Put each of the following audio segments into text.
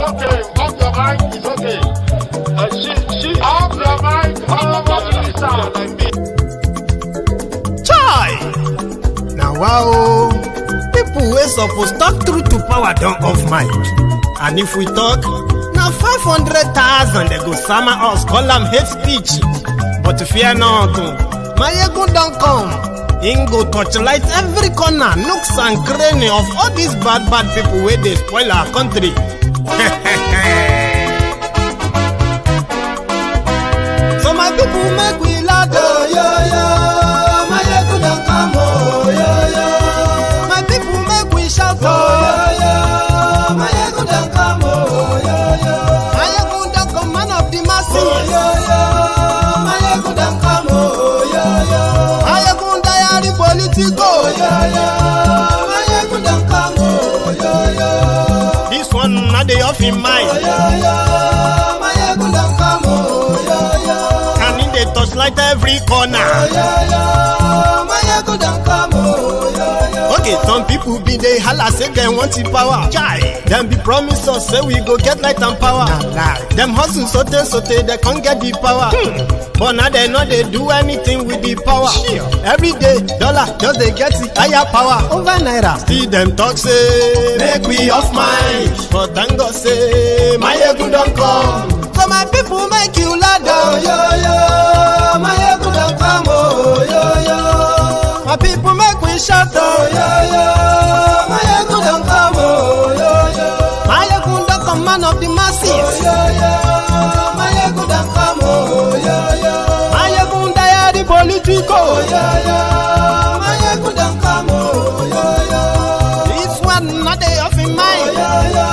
okay. Off your mic, it's okay. She off your mic, Chai! Now wow, people wey suppose talk truth to power don't off mic. And if we talk, now 500,000 they go sama us, call them hate speech. But fear not, Maiyegun don't come. Him go torchlight every corner, nooks and cranny of all these bad people where they spoil our country. So my people make we laugh, oh, yo, yo. Maiyegun don't come, oh, yo, yo. My people make we shout, oh, yo, yo. Maiyegun don't come, oh, yo, yo. Maiyegun don't come, man of the masses, oh, yo, yo. Maiyegun don't come, oh, yo, yo. Maiyegun diary Politico, yo, yo. Maiyegun don't come, oh, yo, yo. This one not the off in mind, oh, yo, yo. Maiyegun don't come, oh, yo, yo. And in the touchlight every corner, oh, yo, yo. Maiyegun don't come, oh, yo, yo. Okay, some people be they holla say they want the power. Chai. Them be promise us say we go get light and power. Nah. Them hustle sote they can't get the power. But now they know they do anything with the power. Sure. Every day, dollar just they get the higher power over naira. Still them talk say make we off mind. But thank God say Maiyegun don't come. So my people make you laugh, oh, yo, yo. Maiyegun don't come, oh, yo, yo. My people make we shout, oh, yo, yo. Maiyegun don't come, oh, yo, yo. Maiyegun don't come, man of the masses, oh, yo, yo. Maiyegun don't come, oh, yo, yo. Maiyegun diary Politico, oh, yo, yo. Maiyegun don't come, oh, yo, yo. This one not they off in mind, oh, yo, yo.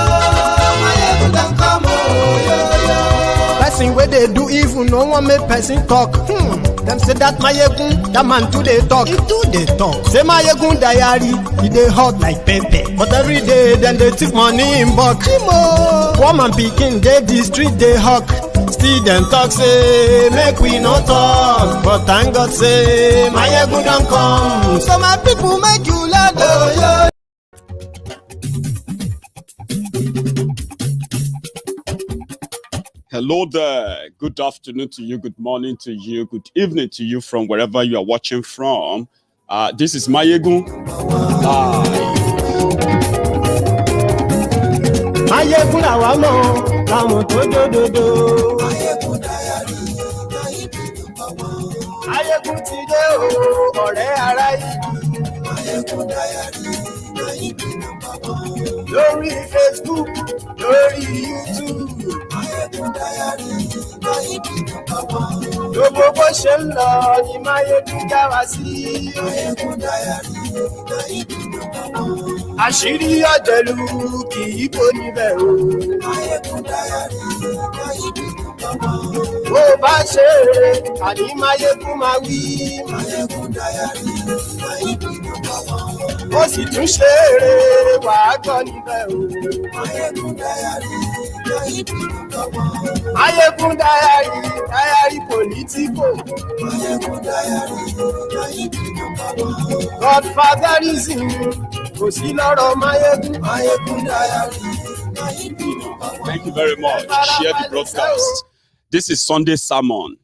Maiyegun don't come, oh, yo, yo. Person where they do evil, no one make person talk. Them say that Maiyegun, that man too they talk. He too they talk. Say Maiyegun diary, he they hot like pepper. But every day then they take money in bulk. Poor man picking, they the street they hawk. Still them talk say make we no talk. But thank God say Maiyegun don't come. So my people make you laugh, oh, yeah. Hello there. Good afternoon to you. Good morning to you. Good evening to you from wherever you are watching from. This is Maiyegun live. Maiyegun awamo, kamo to do do. Maiyegun ti de o, ọ̀rẹ́ ara yìí. Maiyegun diary, lórí Facebook, lórí YouTube. Gbogbo bó ṣe ń lọ ni Maiyegun já wa sí. Àṣírí ọ̀jẹ̀lú kì í kó níbẹ̀ o. Bó bá ṣe eré, àní Maiyegun máa wí. Ó sì tún ṣe eré, wàá gbọ́ níbẹ̀ o. Maiyegun diary Politico. Godfatherism kò sí lọ́rọ̀ Maiyegun. Thank you very much. Share the broadcast. This is Sunday sermon.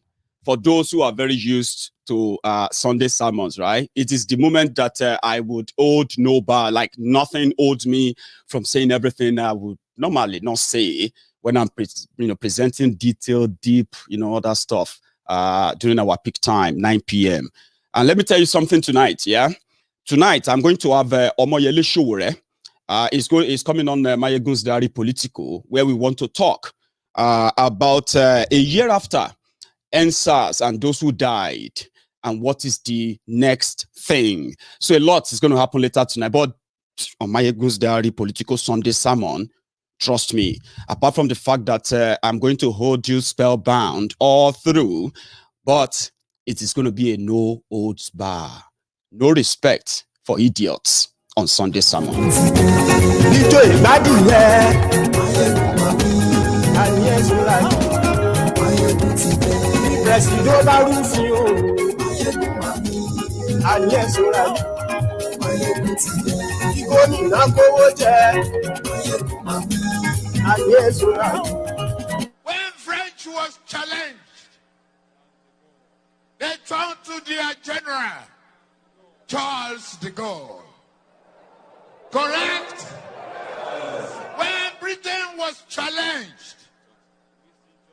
For those who are very used to Sunday sermons, right? It is the moment that I would hold no bar, like nothing holds me from saying everything I would normally not say when I'm presenting detailed, deep, other stuff during our peak time, 9 p.m. And let me tell you something tonight, yeah? Tonight, I'm going to have Omoyele Sowore. It's coming on Maiyegun's Diary Politico, where we want to talk about a year after NSAS and those who died, and what is the next thing. So a lot is going to happen later tonight, but on Maiyegun's Diary Politico Sunday sermon, trust me, apart from the fact that I'm going to hold you spellbound all through, but it is going to be a no holds bar, no respect for idiots on Sunday sermon. When French was challenged, they turned to their general, Charles de Gaulle. Correct? When Britain was challenged,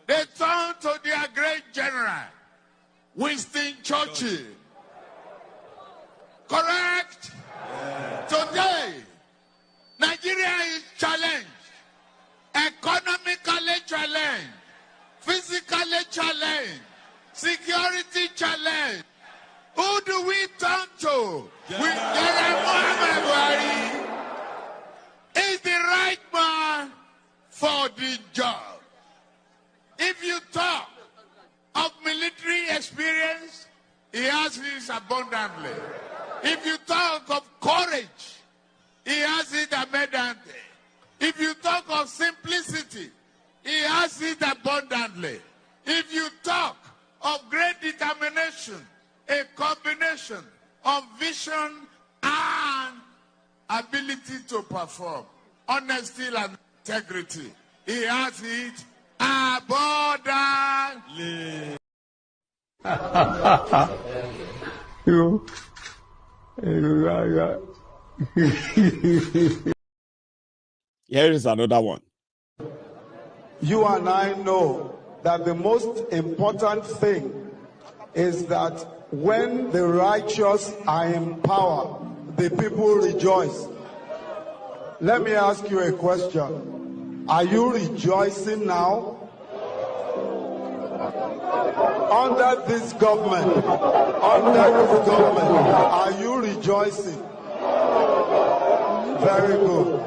they turned to their great general, Winston Churchill. Correct? Today, Nigeria is challenged, economically challenged, physically challenged, security challenged. Who do we turn to? General Muhammad Buhari is the right man for the job. If you talk of military experience, he has it abundantly. If you talk of courage, he has it abundantly. If you talk of simplicity, he has it abundantly. If you talk of great determination, a combination of vision and ability to perform, honesty and integrity, he has it abundantly. Here is another one. You and I know that the most important thing is that when the righteous are in power, the people rejoice. Let me ask you a question. Are you rejoicing now? Under this government, are you rejoicing? Very good.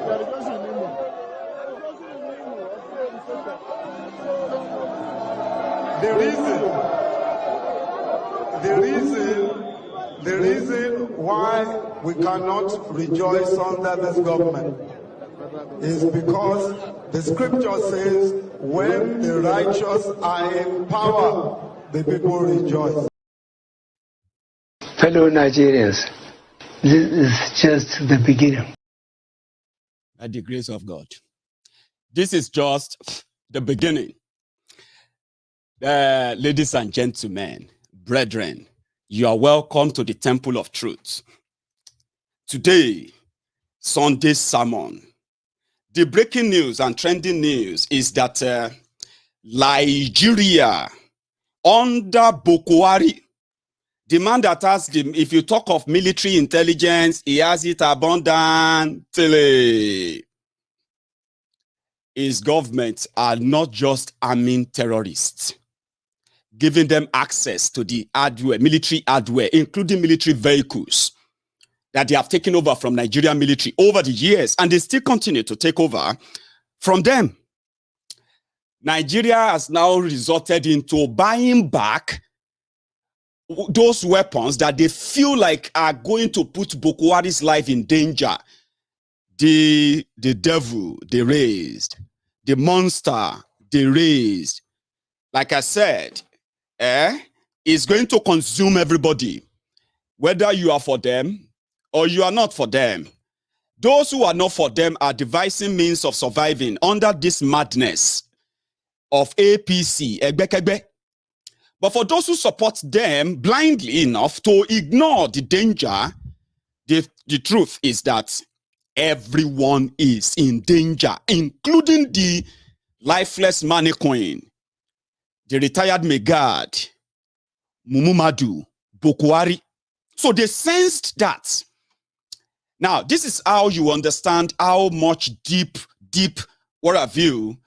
The reason why we cannot rejoice under this government is because the scripture says, when the righteous are in power, the people rejoice. Fellow Nigerians, this is just the beginning. By the grace of God. This is just the beginning. Ladies and gentlemen, brethren, you are welcome to the Temple of Truth. Today, Sunday sermon. The breaking news and trending news is that Nigeria, under Buhari, the man that has the, if you talk of military intelligence, he has it abundantly. His government are not just arming terrorists, giving them access to the hardware, military hardware, including military vehicles that they have taken over from Nigerian military over the years, and they still continue to take over from them. Nigeria has now resorted into buying back those weapons that they feel like are going to put Buhari's life in danger. The devil they raised, the monster they raised, like I said, is going to consume everybody, whether you are for them or you are not for them. Those who are not for them are devising means of surviving under this madness of APC, Egbekegbe. But for those who support them blindly enough to ignore the danger, the truth is that everyone is in danger, including the lifeless mannequin, the retired Megad, Mumumadu, Buhari. So they sensed that. Now, this is how you understand how much deep, what have you,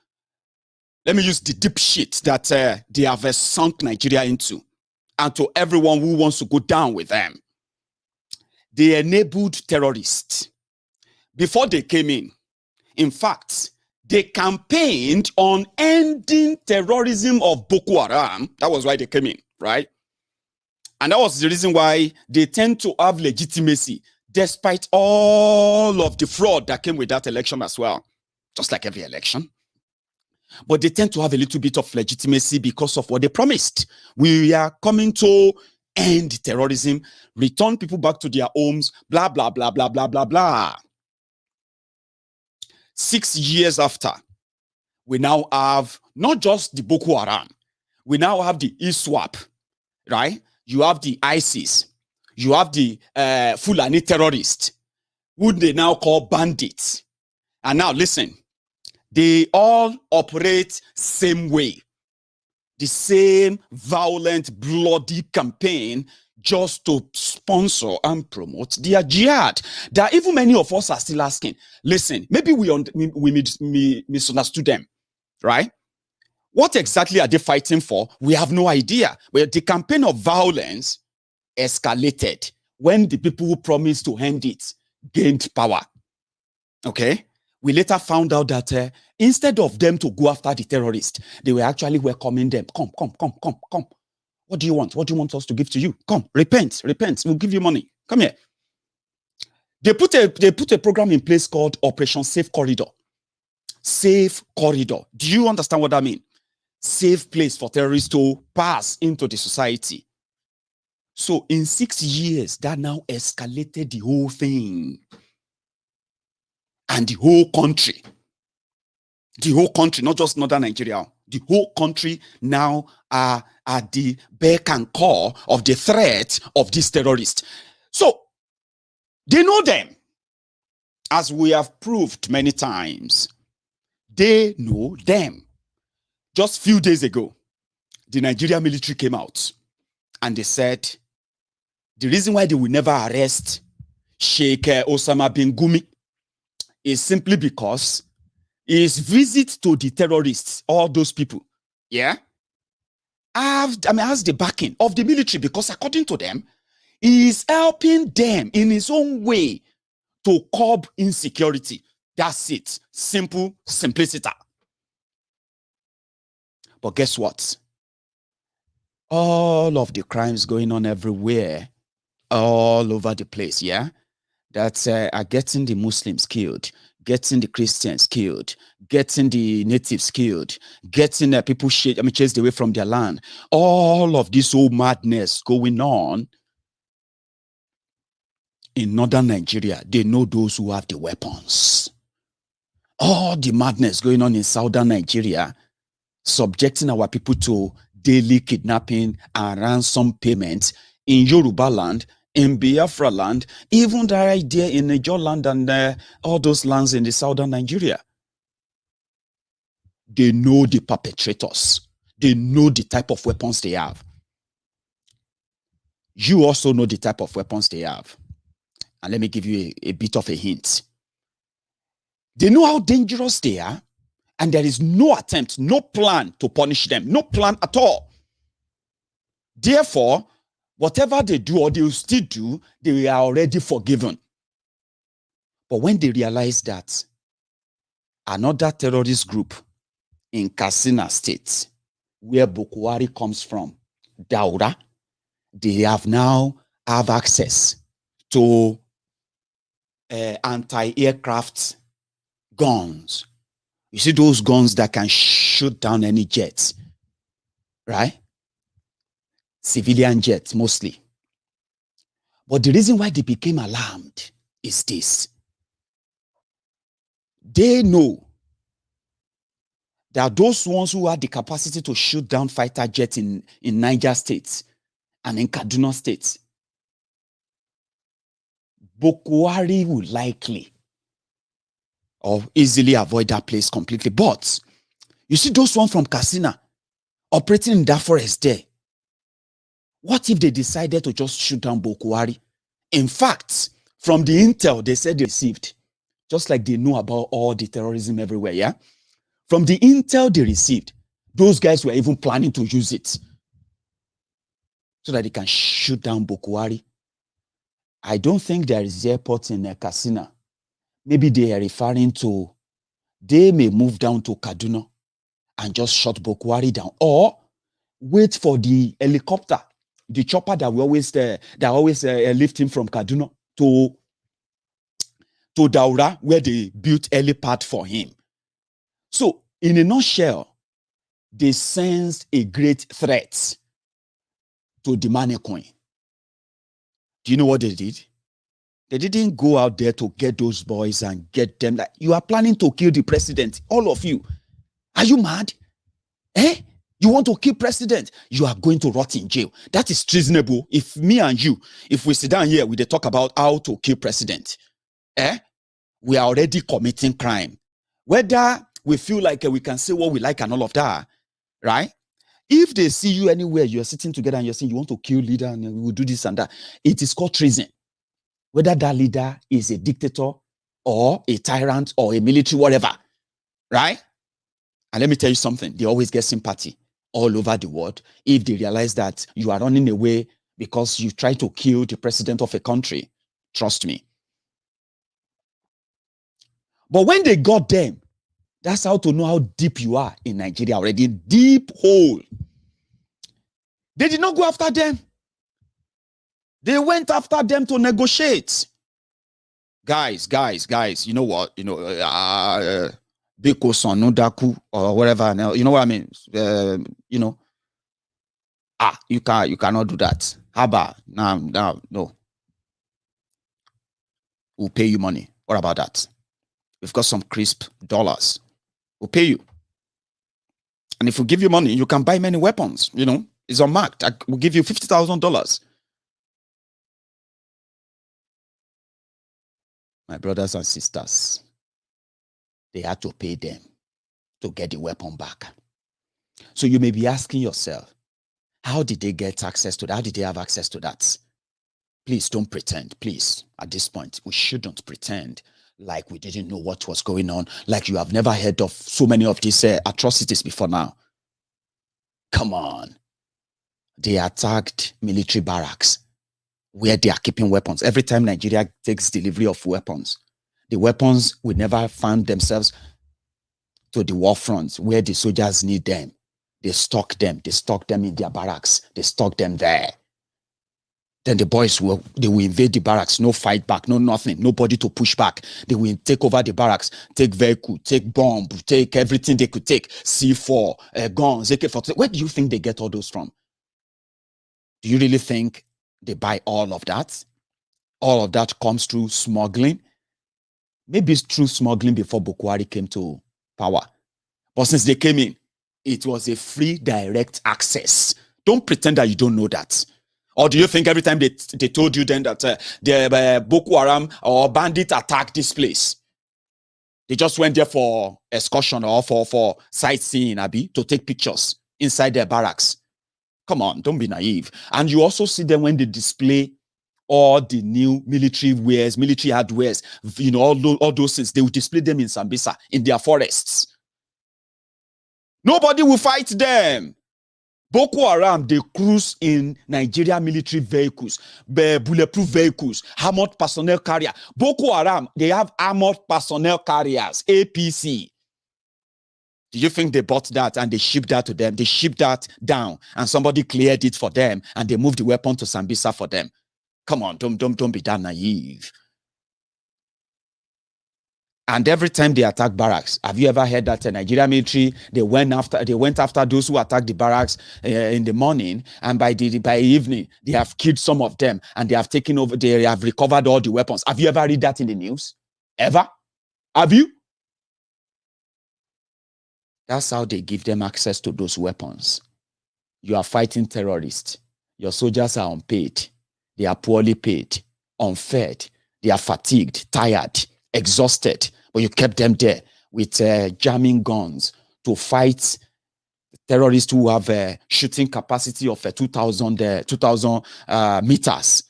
let me use the deep shit that they have sunk Nigeria into, and to everyone who wants to go down with them. They enabled terrorists before they came in. In fact, they campaigned on ending terrorism of Boko Haram. That was why they came in, right? And that was the reason why they tend to have legitimacy, despite all of the fraud that came with that election as well. Just like every election. But they tend to have a little bit of legitimacy because of what they promised. We are coming to end terrorism, return people back to their homes, blah, blah, blah, blah, blah, blah, blah. 6 years after, we now have not just the Boko Haram, we now have the ISWAP, right? You have the ISIS, you have the Fulani terrorists, who they now call bandits. And now listen, they all operate same way. The same violent, bloody campaign just to sponsor and promote their jihad. There are even many of us are still asking, listen, maybe we misunderstood them, right? What exactly are they fighting for? We have no idea. Well, the campaign of violence escalated when the people who promised to end it gained power. Okay? We later found out that instead of them to go after the terrorists, they were actually welcoming them. Come. What do you want? What do you want us to give to you? Come, repent. We'll give you money. Come here. They put a program in place called Operation Safe Corridor. Safe Corridor. Do you understand what that means? Safe place for terrorists to pass into the society. So in 6 years, that now escalated the whole thing. And the whole country, not just northern Nigeria, the whole country now are at the beck and call of the threat of these terrorists. So they know them, as we have proved many times. They know them. Just a few days ago, the Nigerian military came out and they said the reason why they will never arrest Sheikh Osama bin Gumi is simply because his visit to the terrorists, all those people, has the backing of the military, because according to them, he is helping them in his own way to curb insecurity. That's it. Simple, simplicity. But guess what? All of the crimes going on everywhere, all over the place, that are getting the Muslims killed, getting the Christians killed, getting the natives killed, getting people chased away from their land. All of this old madness going on in northern Nigeria, they know those who have the weapons. All the madness going on in southern Nigeria, subjecting our people to daily kidnapping and ransom payments in Yoruba land, in Biafra land, even right there in Niger land and all those lands in the southern Nigeria. They know the perpetrators. They know the type of weapons they have. You also know the type of weapons they have. And let me give you a bit of a hint. They know how dangerous they are, and there is no attempt, no plan to punish them. No plan at all. Therefore, whatever they do or they will still do, they are already forgiven. But when they realize that another terrorist group in Katsina State, where Buhari comes from, Daura, they have now have access to anti-aircraft guns. You see those guns that can shoot down any jets, right? Civilian jets mostly. But the reason why they became alarmed is this. They know that those ones who had the capacity to shoot down fighter jets in Niger State and in Kaduna State, Buhari will likely or easily avoid that place completely. But you see those ones from Katsina operating in that forest there, what if they decided to just shoot down Buhari? In fact, from the intel they said they received, just like they know about all the terrorism everywhere, from the intel they received, those guys were even planning to use it so that they can shoot down Buhari. I don't think there is airport in Katsina. Maybe they are referring to, they may move down to Kaduna and just shut Buhari down, or wait for the helicopter, the chopper that we always lift him from Kaduna to Daura, where they built a helipad for him. So, in a nutshell, they sensed a great threat to the Maiyegun. Do you know what they did? They didn't go out there to get those boys and get them. Like, you are planning to kill the president, all of you. Are you mad? You want to kill president? You are going to rot in jail. That is treasonable. If me and you, if we sit down here, we talk about how to kill president, we are already committing crime. Whether we feel like we can say what we like and all of that, right? If they see you anywhere, you're sitting together and you're saying you want to kill leader and we will do this and that, it is called treason. Whether that leader is a dictator or a tyrant or a military, whatever, right? And let me tell you something, they always get sympathy all over the world if they realize that you are running away because you try to kill the president of a country. Trust me. But when they got them, that's how to know how deep you are in Nigeria already. Deep hole. They did not go after them. They went after them to negotiate. Guys, you know what? You know, Biko Sonudaku or whatever. You know what I mean? You know. You cannot do that. How about now, no. We'll pay you money. What about that? We've got some crisp dollars. We'll pay you. And if we give you money, you can buy many weapons. You know, it's unmarked. We'll give you $50,000. My brothers and sisters, they had to pay them to get the weapon back. So you may be asking yourself, how did they get access to that? How did they have access to that? Please don't pretend. Please, at this point, we shouldn't pretend like we didn't know what was going on, like you have never heard of so many of these atrocities before now. Come on. They attacked military barracks where they are keeping weapons. Every time Nigeria takes delivery of weapons, the weapons will never find themselves to the war front where the soldiers need them. They stock them. They stock them in their barracks. They stock them there. Then the boys will invade the barracks. No fight back, no nothing. Nobody to push back. They will take over the barracks, take vehicle, take bomb, take everything they could take. C4, guns, AK-47. Where do you think they get all those from? Do you really think they buy all of that? All of that comes through smuggling? Maybe it's through smuggling before Buhari came to power. But since they came in, it was a free direct access. Don't pretend that you don't know that. Or do you think every time they told you then that the Boko Haram or bandit attacked this place, they just went there for excursion or for sightseeing, Abi, to take pictures inside their barracks? Come on, don't be naive. And you also see them when they display all the new military wares, military hardwares, you know, all those things. They will display them in Sambisa, in their forests. Nobody will fight them. Boko Haram, they cruise in Nigeria military vehicles, bulletproof vehicles, armored personnel carrier. Boko Haram, they have armored personnel carriers, APC. Do you think they bought that and they shipped that to them? They shipped that down and somebody cleared it for them and they moved the weapon to Sambisa for them. Come on, don't be that naive. And every time they attack barracks, have you ever heard that Nigeria military, they went after those who attacked the barracks in the morning, and by evening, they have killed some of them and they have taken over, they have recovered all the weapons. Have you ever read that in the news? Ever? Have you? That's how they give them access to those weapons. You are fighting terrorists. Your soldiers are unpaid. They are poorly paid, unfed. They are fatigued, tired, exhausted. But you kept them there with jamming guns to fight terrorists who have a shooting capacity of 2,000 meters.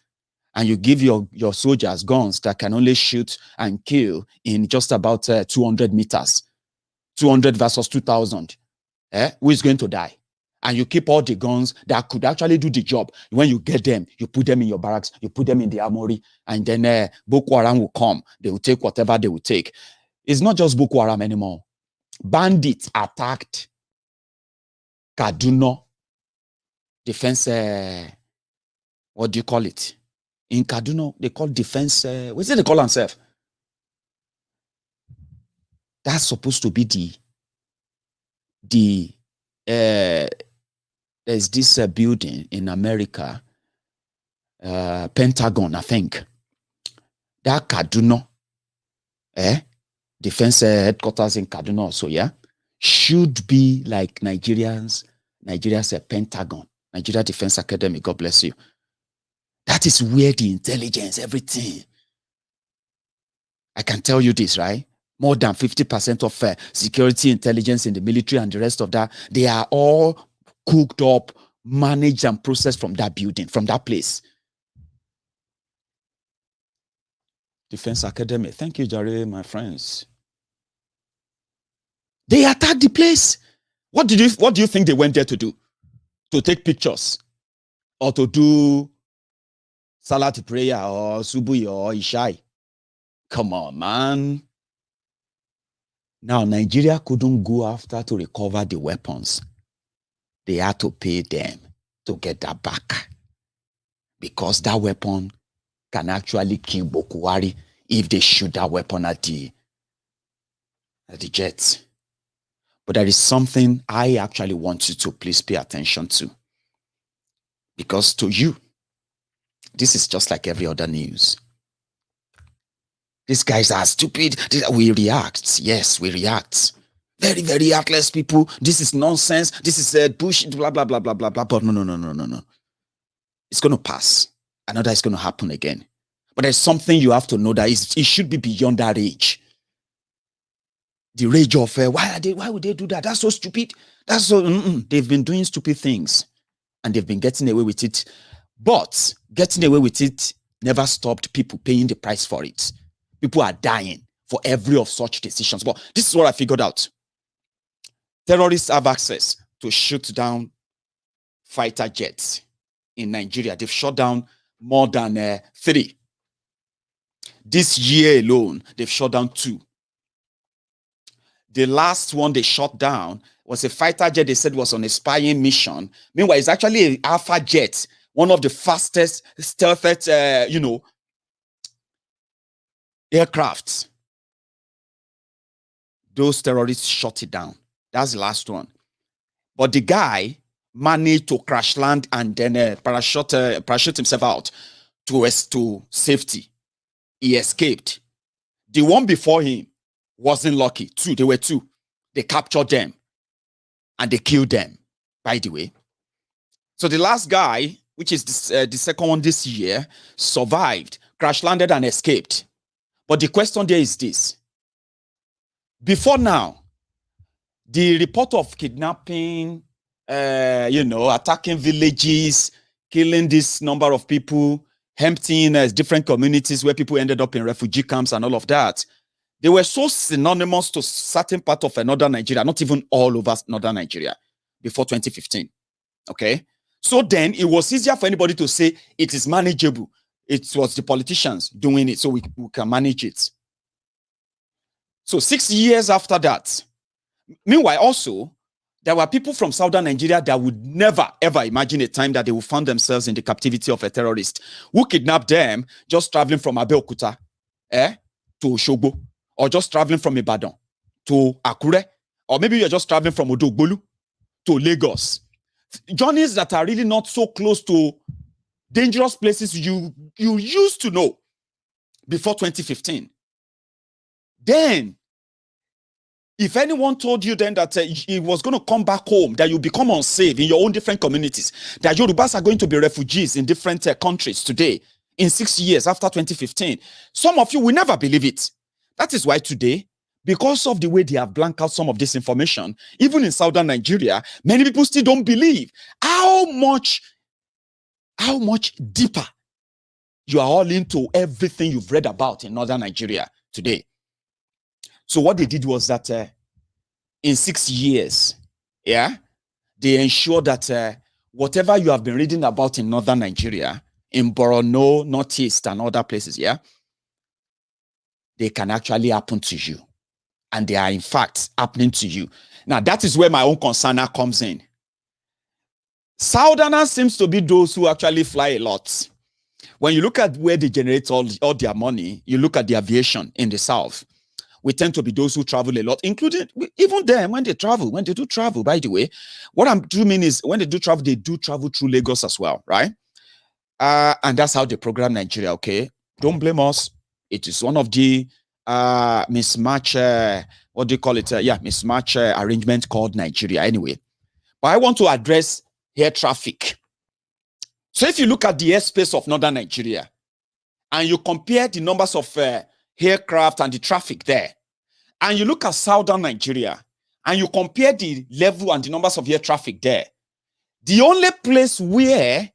And you give your soldiers guns that can only shoot and kill in just about 200 meters. 200 versus 2,000. Who is going to die? And you keep all the guns that could actually do the job. When you get them, you put them in your barracks, you put them in the armory, and then Boko Haram will come. They will take whatever they will take. It's not just Boko Haram anymore. Bandits attacked Kaduna defense, what do you call it? In Kaduna, they call defense, what's it they call themselves? That's supposed to be there's this building in America, Pentagon, I think. That Kaduna, defense headquarters in Kaduna also, yeah? should be like Nigeria's Pentagon, Nigeria Defense Academy. God bless you. That is where the intelligence, everything. I can tell you this, right? More than 50% of security intelligence in the military and the rest of that, they are all cooked up, managed and processed from that building, from that place. Defense Academy. Thank you, Jare, my friends. They attacked the place. What do you think they went there to do? To take pictures or to do Salat prayer or Subuhi or Ishai? Come on, man. Now, Nigeria couldn't go after to recover the weapons. They had to pay them to get that back. Because that weapon can actually kill Buhari if they shoot that weapon at the jets. But there is something I actually want you to please pay attention to. Because to you, this is just like every other news. These guys are stupid. We react. Yes, we react. Very, very heartless people. This is nonsense. This is bullshit, blah, blah, blah, blah, blah, blah. But no. It's going to pass. Another is going to happen again. But there's something you have to know that it should be beyond that age. The rage of, why would they do that? That's so stupid. That's so, they've been doing stupid things. And they've been getting away with it. But getting away with it never stopped people paying the price for it. People are dying for every of such decisions. But this is what I figured out. Terrorists have access to shoot down fighter jets in Nigeria. They've shot down more than 3. This year alone, they've shot down 2. The last one they shot down was a fighter jet they said was on a spying mission. Meanwhile, it's actually an Alpha jet, one of the fastest, stealthiest, aircrafts. Those terrorists shot it down. That's the last one. But the guy managed to crash land and then parachute himself out to safety. He escaped. The one before him wasn't lucky. 2, they were 2. They captured them and they killed them, by the way. So the last guy, which is the second one this year, survived, crash landed and escaped. But the question there is this. Before now, the report of kidnapping, attacking villages, killing this number of people, emptying different communities where people ended up in refugee camps and all of that, they were so synonymous to certain part of northern Nigeria, not even all over northern Nigeria, before 2015. Okay? So then it was easier for anybody to say it is manageable. It was the politicians doing it, so we can manage it. So 6 years after that, meanwhile also, there were people from southern Nigeria that would never, ever imagine a time that they would find themselves in the captivity of a terrorist who kidnapped them just traveling from Abeokuta to Osogbo, or just traveling from Ibadan to Akure, or maybe you're just traveling from Odogbolu to Lagos. Journeys that are really not so close to dangerous places you used to know before 2015. Then, if anyone told you then that he was going to come back home, that you become unsafe in your own different communities, that Yorubas are going to be refugees in different countries today, in 6 years after 2015, some of you will never believe it. That is why today, because of the way they have blanked out some of this information, even in southern Nigeria, many people still don't believe how much deeper you are all into everything you've read about in northern Nigeria today. So what they did was that in 6 years, they ensured that whatever you have been reading about in northern Nigeria, in Borno, Northeast, and other places, they can actually happen to you. And they are, in fact, happening to you. Now, that is where my own concern now comes in. Southerners seems to be those who actually fly a lot. When you look at where they generate all their money, you look at the aviation in the South, we tend to be those who travel a lot, including even them when they do travel, by the way. What I'm doing is when they do travel through Lagos as well, right? And that's how they program Nigeria, okay? Don't blame us. It is one of the mismatch what do you call it? Mismatch arrangement called Nigeria anyway. But I want to address air traffic. So if you look at the airspace of northern Nigeria and you compare the numbers of aircraft and the traffic there, and you look at southern Nigeria and you compare the level and the numbers of air traffic there, the only place where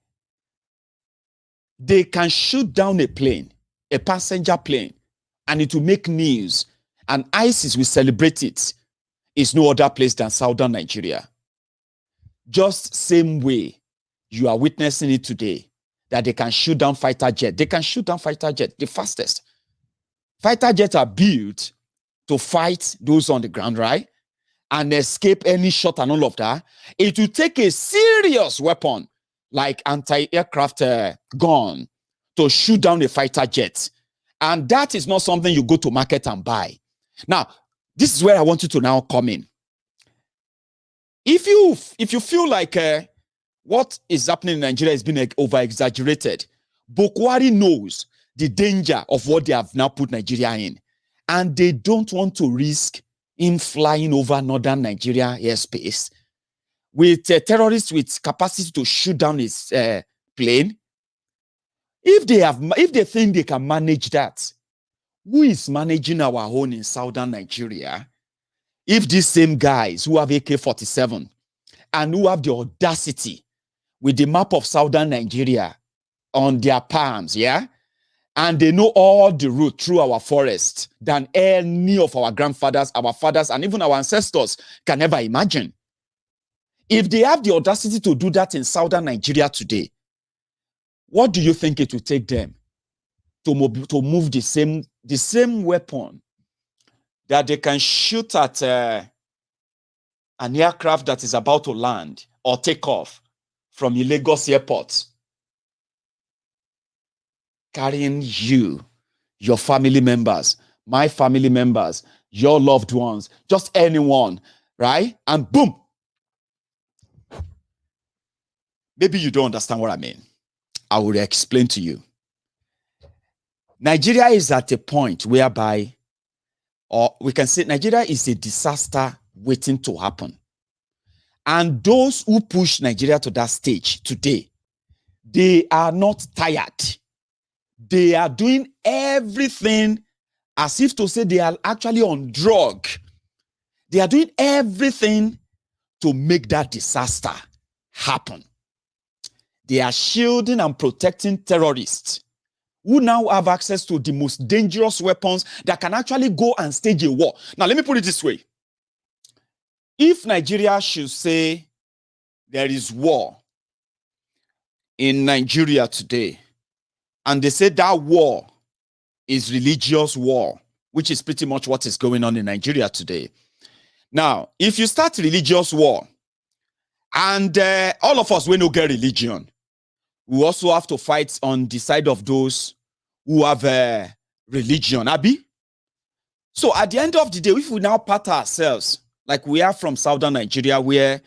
they can shoot down a plane, a passenger plane, and it will make news and ISIS will celebrate it, is no other place than southern Nigeria. Just same way you are witnessing it today, that they can shoot down fighter jet. They can shoot down fighter jet, the fastest. Fighter jets are built to fight those on the ground, right? And escape any shot and all of that. It will take a serious weapon like anti-aircraft gun to shoot down a fighter jet. And that is not something you go to market and buy. Now, this is where I want you to now come in. If you feel like what is happening in Nigeria has been over-exaggerated, Buhari knows the danger of what they have now put Nigeria in. And they don't want to risk him flying over northern Nigeria airspace with terrorists with capacity to shoot down his plane. If they think they can manage that, who is managing our own in southern Nigeria? If these same guys who have AK-47 and who have the audacity with the map of southern Nigeria on their palms, yeah, and they know all the route through our forest than any of our grandfathers, our fathers, and even our ancestors can ever imagine. If they have the audacity to do that in southern Nigeria today, what do you think it will take them to move the same weapon that they can shoot at an aircraft that is about to land or take off from the Lagos airport, carrying you, your family members, my family members, your loved ones, just anyone, right? And boom. Maybe you don't understand what I mean. I will explain to you. Nigeria is at a point whereby, or we can say Nigeria is a disaster waiting to happen. And those who push Nigeria to that stage today, they are not tired. They are doing everything as if to say they are actually on drug. They are doing everything to make that disaster happen. They are shielding and protecting terrorists who now have access to the most dangerous weapons that can actually go and stage a war. Now, let me put it this way. If Nigeria should say there is war in Nigeria today, and they say that war is religious war, which is pretty much what is going on in Nigeria today. Now, if you start religious war, and all of us, we no get religion, we also have to fight on the side of those who have religion, Abi. So at the end of the day, if we now part ourselves, like we are from southern Nigeria, where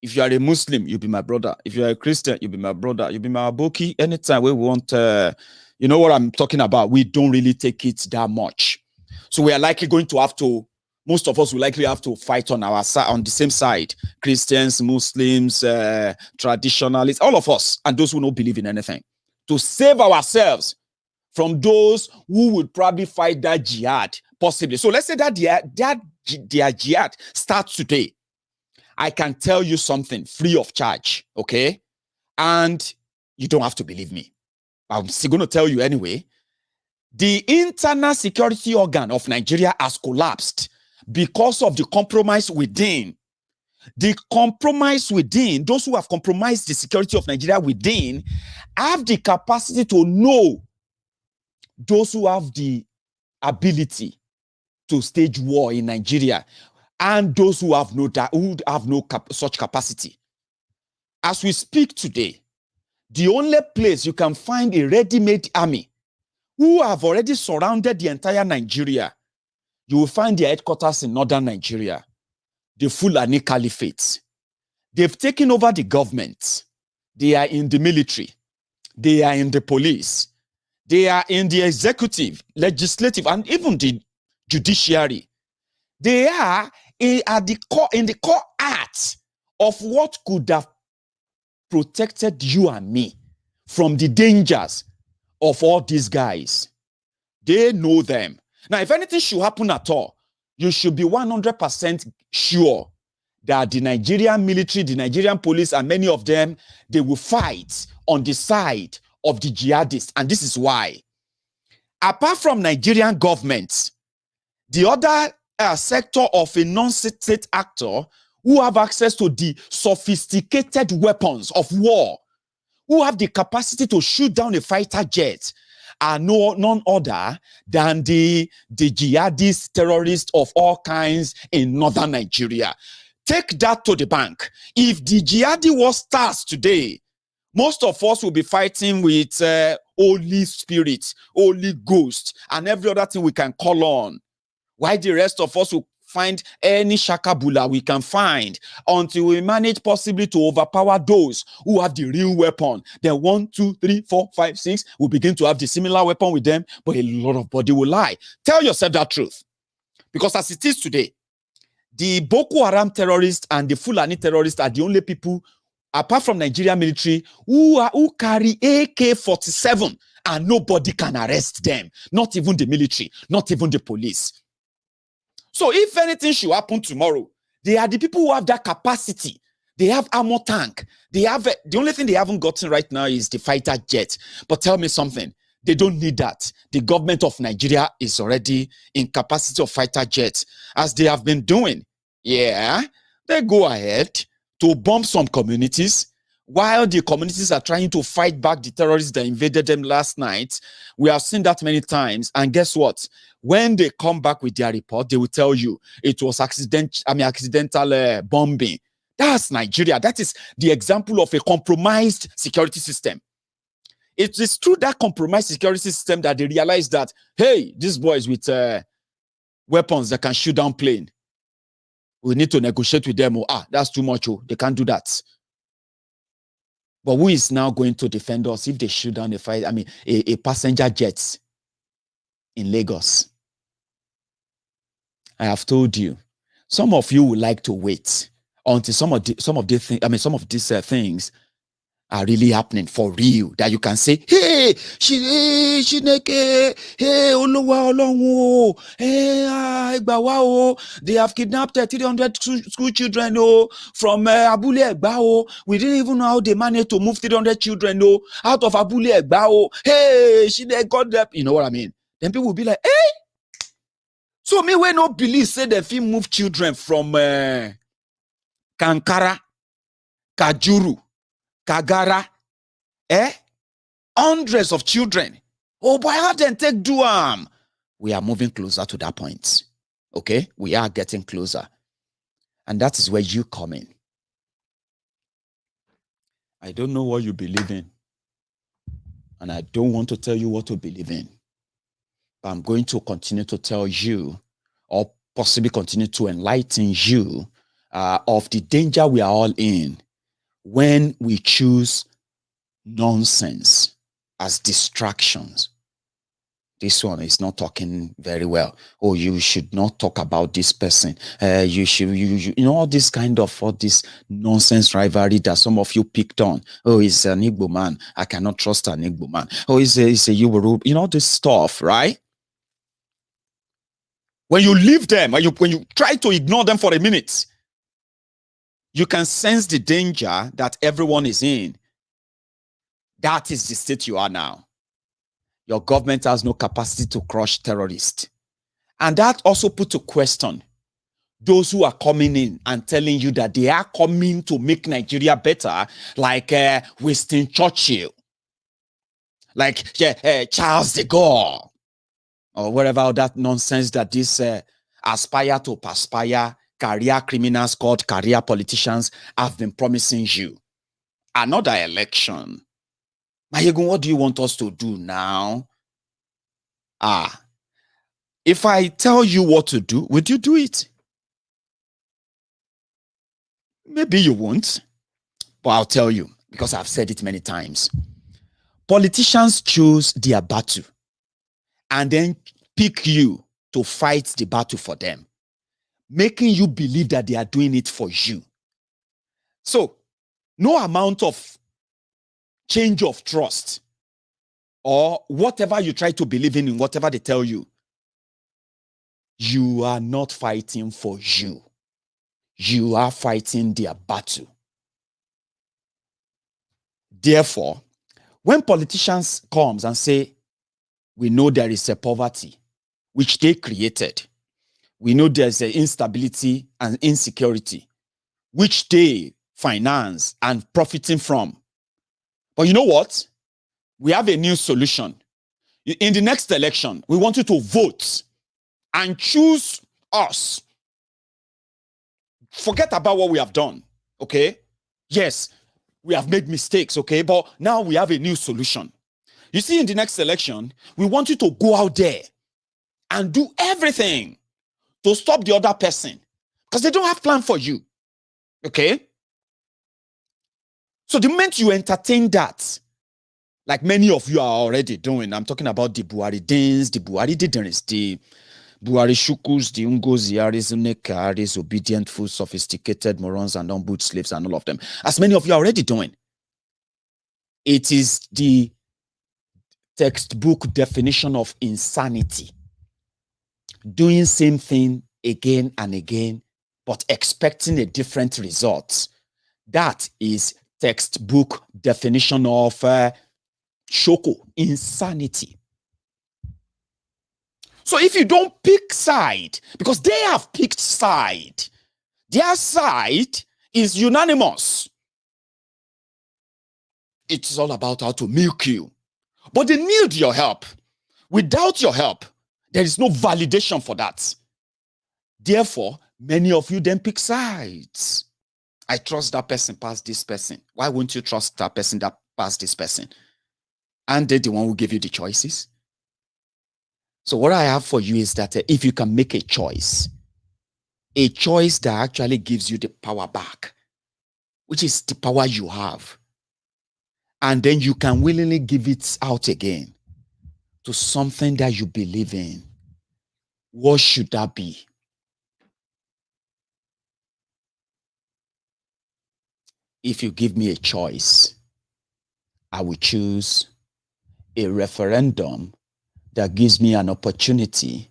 if you are a Muslim, you'll be my brother. If you are a Christian, you'll be my brother. You'll be my aboki. Anytime we want, you know what I'm talking about. We don't really take it that much. So we are likely going to have to, most of us will likely have to fight on our side, on the same side. Christians, Muslims, traditionalists, all of us, and those who don't believe in anything, to save ourselves from those who would probably fight that jihad, possibly. So let's say that their jihad starts today. I can tell you something free of charge, okay? And you don't have to believe me. I'm still going to tell you anyway. The internal security organ of Nigeria has collapsed because of the compromise within. The compromise within, those who have compromised the security of Nigeria within, have the capacity to know those who have the ability to stage war in Nigeria, and those who have no such capacity. As we speak today, the only place you can find a ready-made army who have already surrounded the entire Nigeria, you will find their headquarters in northern Nigeria, the Fulani Caliphate. They've taken over the government. They are in the military. They are in the police. They are in the executive, legislative, and even the judiciary. They are at the core, in the core heart of what could have protected you and me from the dangers of all these guys. They know them. Now, if anything should happen at all, you should be 100% sure that the Nigerian military, the Nigerian police, and many of them, they will fight on the side of the jihadists. And this is why. Apart from Nigerian government, the other sector of a non-state actor who have access to the sophisticated weapons of war, who have the capacity to shoot down a fighter jet, are none other than the jihadist terrorists of all kinds in northern Nigeria. Take that to the bank. If the jihadi war starts today, most of us will be fighting with Holy Spirit, Holy Ghost, and every other thing we can call on. While the rest of us will find any shakabula we can find until we manage possibly to overpower those who have the real weapon. Then 1, 2, 3, 4, 5, 6 will begin to have the similar weapon with them, but a lot of body will lie. Tell yourself that truth. Because as it is today, the Boko Haram terrorists and the Fulani terrorists are the only people, apart from Nigerian military, who carry AK-47 and nobody can arrest them. Not even the military, not even the police. So if anything should happen tomorrow, they are the people who have that capacity. They have armor tank. They have the only thing they haven't gotten right now is the fighter jet. But tell me something. They don't need that. The government of Nigeria is already in capacity of fighter jets, as they have been doing. Yeah, they go ahead to bomb some communities while the communities are trying to fight back the terrorists that invaded them last night. We have seen that many times. And guess what? When they come back with their report, they will tell you it was accidental bombing. That's Nigeria. That is the example of a compromised security system. It is through that compromised security system that they realize that, hey, these boys with weapons that can shoot down plane, we need to negotiate with them. Oh, that's too much. Oh, they can't do that. But who is now going to defend us if they shoot down a passenger jet in Lagos? I have told you, some of you would like to wait until some of these things are really happening for real, that you can say, hey, Shineke, hey, Oluwa Olongo, hey, they have kidnapped 300 school children from Abule Egba. We didn't even know how they managed to move 300 children out of Abule Egba. Hey, Shineke got them. You know what I mean? Then people will be like, hey, so me we no believe say they fit move children from Kankara, Kajuru, Kagara, hundreds of children. Oh boy, how then take do we are moving closer to that point. Okay, we are getting closer, and that is where you come in. I don't know what you believe in, and I don't want to tell you what to believe in, but I'm going to continue to tell you, or possibly continue to enlighten you of the danger we are all in when we choose nonsense as distractions. This one is not talking very well. Oh, you should not talk about this person. You know, all this nonsense rivalry that some of you picked on. Oh, he's an Igbo man. I cannot trust an Igbo man. Oh, he's a Yoruba. You know, this stuff, right? When you leave them, when you try to ignore them for a minute, you can sense the danger that everyone is in. That is the state you are now. Your government has no capacity to crush terrorists. And that also put to question those who are coming in and telling you that they are coming to make Nigeria better, like Winston Churchill, like Charles de Gaulle, or whatever all that nonsense that this aspire to perspire career criminals called career politicians have been promising you. Another election. Maiyegun, what do you want us to do now? If I tell you what to do, would you do it? Maybe you won't, but I'll tell you, because I've said it many times. Politicians choose their battle and then pick you to fight the battle for them. making you believe that they are doing it for you. So, no amount of change of trust or whatever you try to believe in whatever they tell you, you are not fighting for you. You are fighting their battle. Therefore, when politicians come and say, we know there is a poverty, which they created. We know there's an instability and insecurity, which they finance and profiting from. But you know what? We have a new solution. In the next election, we want you to vote and choose us. Forget about what we have done, okay? Yes, we have made mistakes, okay? But now we have a new solution. You see, in the next election, we want you to go out there and do everything to stop the other person because they don't have plan for you, okay? So the moment you entertain that, like many of you are already doing, I'm talking about the Buharideens, the Buharididinrins, the Buharishukus, the Ungos, the Aris, obedient, full, sophisticated morons and unboot slaves and all of them. As many of you are already doing. It is the textbook definition of insanity. Doing same thing again and again, but expecting a different result. That is textbook definition of shoko, insanity. So if you don't pick side, because they have picked side, their side is unanimous. It's all about how to milk you. But they need your help. Without your help, there is no validation for that. Therefore, many of you then pick sides. I trust that person past this person. Why won't you trust that person that past this person? And they're the one who gave you the choices. So what I have for you is that if you can make a choice that actually gives you the power back, which is the power you have, and then you can willingly give it out again to something that you believe in, what should that be? If you give me a choice, I will choose a referendum that gives me an opportunity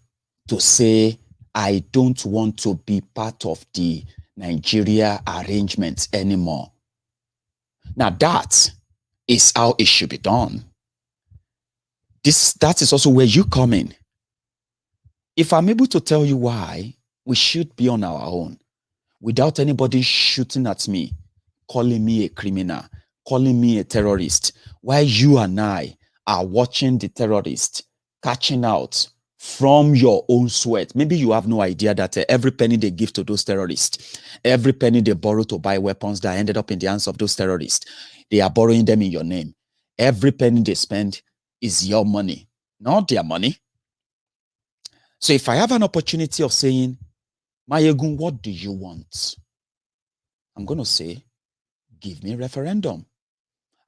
to say, I don't want to be part of the Nigeria arrangements anymore. Now that is how it should be done. That is also where you come in. If I'm able to tell you why we should be on our own, without anybody shooting at me, calling me a criminal, calling me a terrorist, while you and I are watching the terrorist catching out from your own sweat. Maybe you have no idea that every penny they give to those terrorists, every penny they borrow to buy weapons that ended up in the hands of those terrorists, they are borrowing them in your name. Every penny they spend is your money, not their money. So if I have an opportunity of saying, Maiyegun, what do you want? I'm going to say, give me a referendum.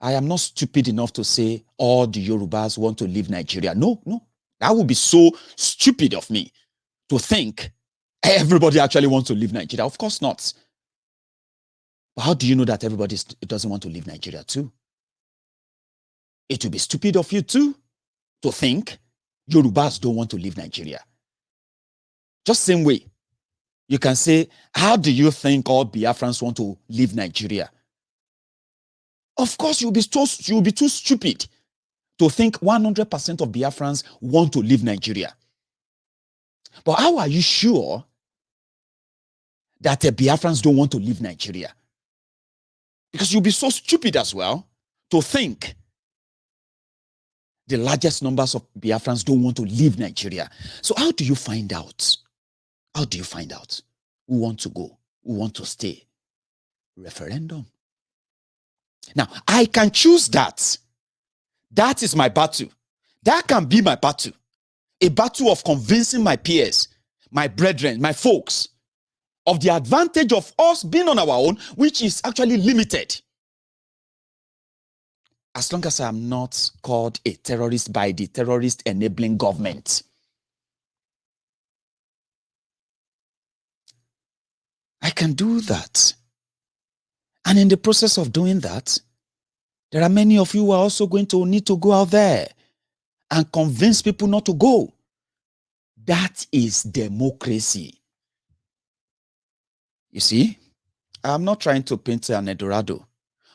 I am not stupid enough to say all the Yorubas want to leave Nigeria. No. That would be so stupid of me to think everybody actually wants to leave Nigeria. Of course not. But how do you know that everybody doesn't want to leave Nigeria too? It would be stupid of you too to think Yorubas don't want to leave Nigeria. Just same way, you can say, how do you think all Biafrans want to leave Nigeria? Of course, you'll be too stupid to think 100% of Biafrans want to leave Nigeria. But how are you sure that Biafrans don't want to leave Nigeria? Because you'll be so stupid as well to think the largest numbers of Biafrans don't want to leave Nigeria. So how do you find out? How do you find out who want to go, who want to stay? Referendum. Now, I can choose that. That is my battle. That can be my battle. A battle of convincing my peers, my brethren, my folks, of the advantage of us being on our own, which is actually limited. As long as I am not called a terrorist by the terrorist enabling government. I can do that. And in the process of doing that, there are many of you who are also going to need to go out there and convince people not to go. That is democracy. You see, I'm not trying to paint an Eldorado,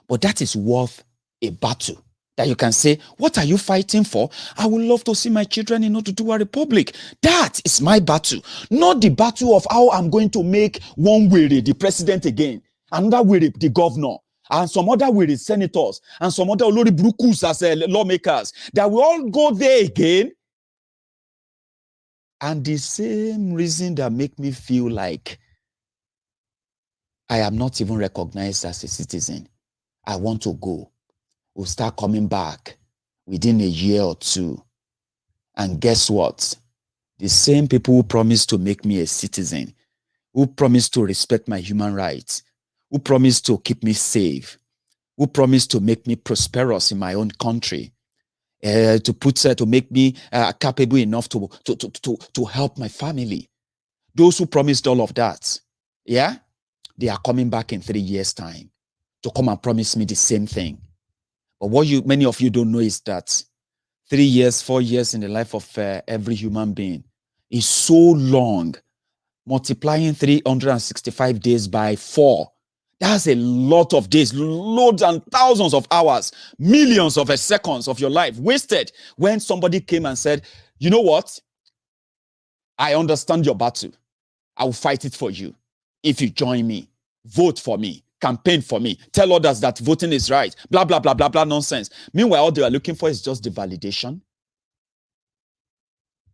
but that is worth a battle. That you can say, what are you fighting for? I would love to see my children in Oduduwa Republic. That is my battle. Not the battle of how I'm going to make one Were the president again, another Were the governor, and some other Were senators, and some other Olori Brukus as lawmakers. That we all go there again. And the same reason that make me feel like I am not even recognized as a citizen. I want to go. Will start coming back within a year or two. And guess what? The same people who promised to make me a citizen, who promised to respect my human rights, who promised to keep me safe, who promised to make me prosperous in my own country, to make me capable enough to help my family. Those who promised all of that, yeah, they are coming back in 3 years' time to come and promise me the same thing. But what many of you don't know is that 3 years, 4 years in the life of every human being is so long. Multiplying 365 days by 4, that's a lot of days, loads and thousands of hours, millions of seconds of your life wasted when somebody came and said, you know what? I understand your battle. I will fight it for you. If you join me, vote for me, campaign for me, tell others that voting is right, blah, blah, blah, blah, blah, nonsense. Meanwhile, all they are looking for is just the validation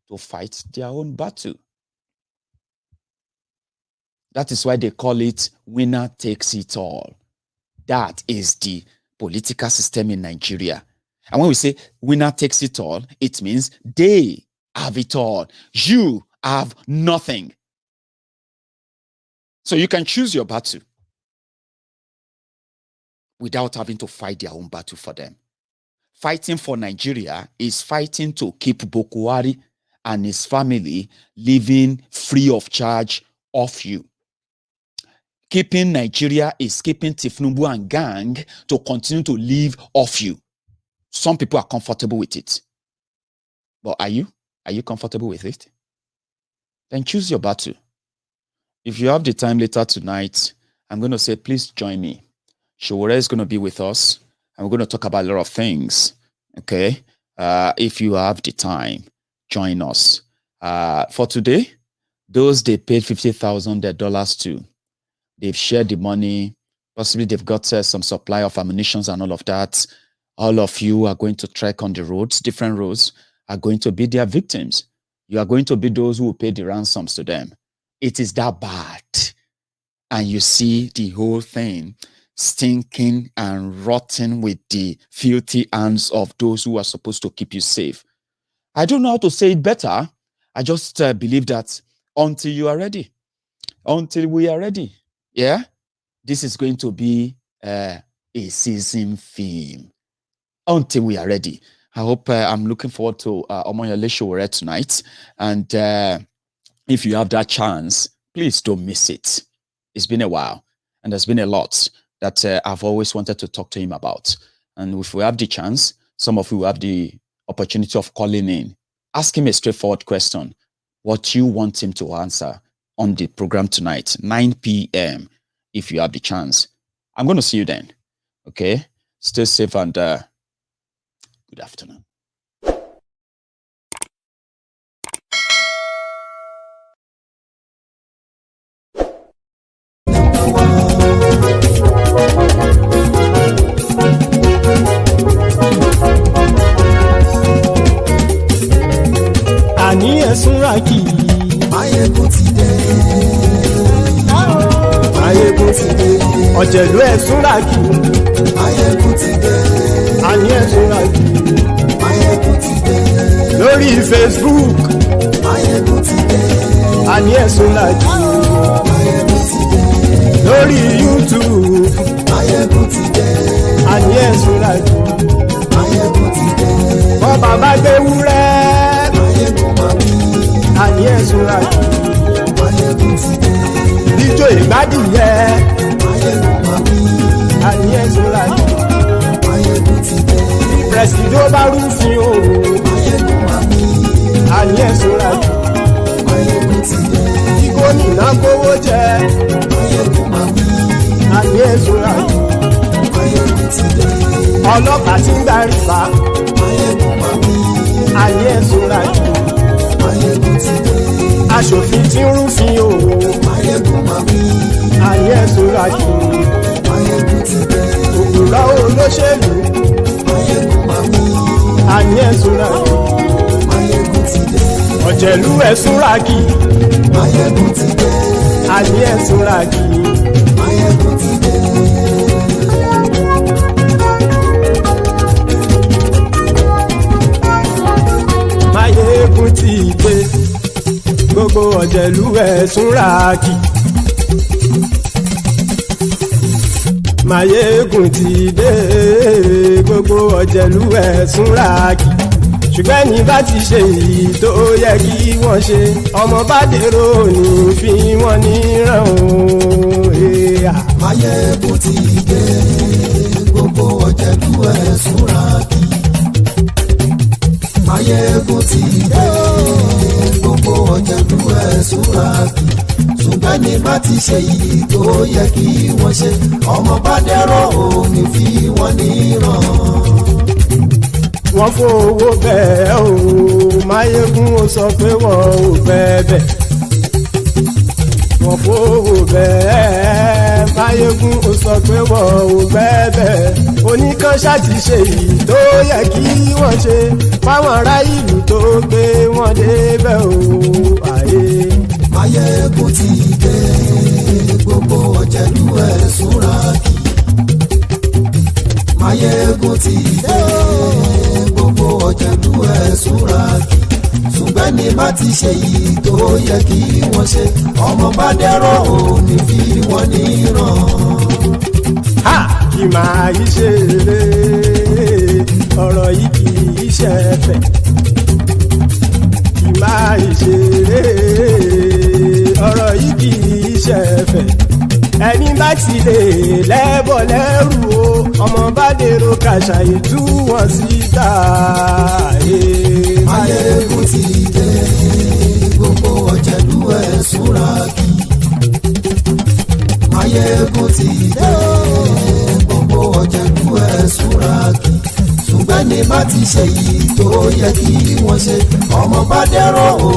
to fight their own battle. That is why they call it winner takes it all. That is the political system in Nigeria. And when we say winner takes it all, it means they have it all. You have nothing. So you can choose your battle without having to fight their own battle for them. Fighting for Nigeria is fighting to keep Buhari and his family living free of charge of you. Keeping Nigeria is keeping Tifnubu and gang to continue to live off you. Some people are comfortable with it. But are you? Are you comfortable with it? Then choose your battle. If you have the time later tonight, I'm going to say, please join me. Showore is going to be with us, and we're going to talk about a lot of things. Okay? If you have the time, join us. For today, those they paid $50,000 to, they've shared the money. Possibly they've got some supply of ammunition and all of that. All of you are going to trek on the roads, different roads, are going to be their victims. You are going to be those who will pay the ransoms to them. It is that bad. And you see the whole thing stinking and rotting with the filthy hands of those who are supposed to keep you safe. I don't know how to say it better. I just believe that until you are ready, until we are ready, yeah, this is going to be a season film. Until we are ready. I hope I'm looking forward to Omoyele Showore tonight. And if you have that chance, please don't miss it. It's been a while, and there's been a lot that I've always wanted to talk to him about. And if we have the chance, some of you will have the opportunity of calling in. Ask him a straightforward question. What you want him to answer on the program tonight, 9 p.m., if you have the chance. I'm going to see you then. Okay? Stay safe and good afternoon. Àní ẹ̀sùnra kì í. Maiyegun ti dé. Maiyegun ti dé. Ọ̀jẹ̀lú ẹ̀sùnra kì í. Maiyegun ti dé. Àní ẹ̀sùnra kì í. Maiyegun ti dé. Lórí Facebook. Maiyegun ti dé. Àní ẹ̀sùnra kì í. Maiyegun ti dé. Lórí YouTube. Maiyegun ti dé. Àní ẹ̀sùnra kì í. Maiyegun ti dé. Wọ́n bàbá gbé wúrẹ́. Àní ẹ̀sùnra kì í. Maiyegun ti dé. Díjọ́ ìgbádùn. dìyẹ. Maiyegun máa wí. Àníyàn sọ́ra jù. Maiyegun ti dé. Pẹ̀sìdó bá rúfin o. Maiyegun máa wí. Àníyàn sọ́ra jù. Maiyegun ti dé. Kí gómìnà kówó jẹ. Maiyegun máa wí. Àníyàn sọ́ra jù. Maiyegun ti dé. Ọlọ́pàá tí ń darí bá. Maiyegun máa wí. Àníyàn sọ́ra jù. Maiyegun ti dé. Aṣòfin tí ń rúfin o. Maiyegun máa wí. Àníyàn sọ́ra jù. Maiyegun ti dé. Òkúra olóṣèlú. Maiyegun máa wí. Àníyàn sọ́ra jù. Maiyegun ti dé. Ọ̀jẹ̀lú ẹ̀ súnra kì. Maiyegun ti dé. Àníyàn sọ́ra kì. Maiyegun ti dé. Maiyegun ti dé. Gbogbo ọ̀jẹ̀lú ẹ̀ súnra kì. Maiyegun ti dé. Gbogbo ọ̀jẹ̀lú ẹ̀ súnra kì. Ṣùgbọ́n ní bá ti ṣe èyí tó yẹ kí wọ́n ṣe, ọmọ bá dèrò ní fi wọ́n níran o. Maiyegun ti dé. Gbogbo ọ̀jẹ̀lú ẹ̀ súnra kì. Maiyegun ti dé. Gbogbo ọ̀jẹ̀lú ẹ̀ súnra kì. Ṣùgbọ́n ní bá ti ṣe èyí tó yẹ kí wọ́n ṣe, ọmọ bá dèrò ní fi wọ́n níran. Wọ́n fowó bẹ́ẹ̀ o, Maiyegun ó sọ pé wọ́n ò fẹ́ bẹ́ẹ̀. Wọ́n fowó bẹ́ẹ̀, Maiyegun ó sọ pé wọ́n ò fẹ́ bẹ́ẹ̀. Oníkan ṣáàtì ṣe èyí tó yẹ kí wọ́n ṣe fáwọn ará ìlú tó gbé wọn débẹ̀ o. Maiyegun ti dé. Gbogbo ọ̀jẹ̀lú ẹ̀ súnra kì. Maiyegun ti dé. Gbogbo ọ̀jẹ̀lú ẹ̀ súnra kì. Ṣùgbọ́n ní bá ti ṣe yìí tó yẹ kí wọ́n ṣe, ọmọ bá dẹ́rọ̀ ò ní fi wọ́n níran. Kì máa yí ṣe eré, ọ̀rọ̀ yìí kì í ṣe ẹ̀fẹ̀. Kì máa yí ṣe eré, ọ̀rọ̀ yìí kì í ṣe ẹ̀fẹ̀. Ẹni bá ti lè lẹ́bọ̀ lẹ́rù o, ọmọ bá dèrò kàṣàyè tú wọn síta. Maiyegun ti dé. Gbogbo ọ̀jẹ̀lú ẹ̀ súnra kì. Maiyegun ti dé. Gbogbo ọ̀jẹ̀lú ẹ̀ súnra kì. Ṣùgbọ́n ní bá ti ṣe yìí tó yẹ kí wọ́n ṣe, ọmọ bá dẹ́rọ̀ o.